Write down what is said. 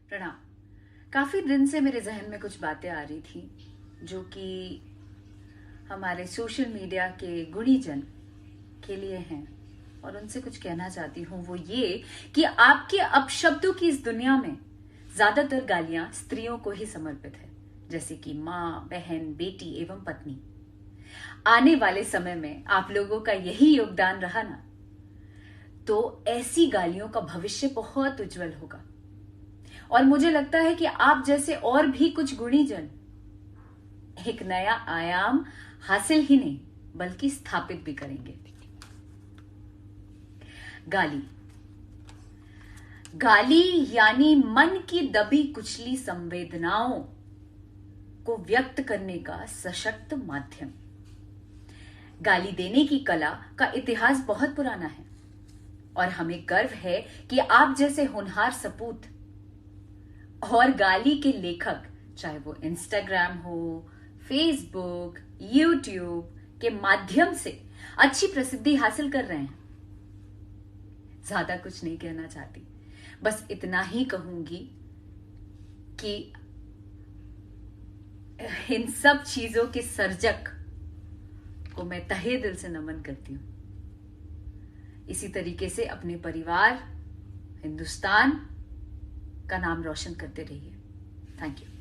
प्रणाम। काफी दिन से मेरे जहन में कुछ बातें आ रही थी जो कि हमारे सोशल मीडिया के गुणीजन के लिए हैं और उनसे कुछ कहना चाहती हूँ। वो ये कि आपके अपशब्दों की इस दुनिया में ज्यादातर गालियां स्त्रियों को ही समर्पित है, जैसे कि माँ, बहन, बेटी एवं पत्नी। आने वाले समय में आप लोगों का यही योगदान रहा ना, तो ऐसी गालियों का भविष्य बहुत उज्जवल होगा। और मुझे लगता है कि आप जैसे और भी कुछ गुणीजन एक नया आयाम हासिल ही नहीं बल्कि स्थापित भी करेंगे। गाली गाली यानी मन की दबी कुचली संवेदनाओं को व्यक्त करने का सशक्त माध्यम। गाली देने की कला का इतिहास बहुत पुराना है और हमें गर्व है कि आप जैसे होनहार सपूत और गाली के लेखक, चाहे वो इंस्टाग्राम हो, फेसबुक, यूट्यूब के माध्यम से अच्छी प्रसिद्धि हासिल कर रहे हैं। ज्यादा कुछ नहीं कहना चाहती, बस इतना ही कहूंगी कि इन सब चीजों के सर्जक को मैं तहे दिल से नमन करती हूं। इसी तरीके से अपने परिवार, हिंदुस्तान का नाम रोशन करते रहिए। Thank you.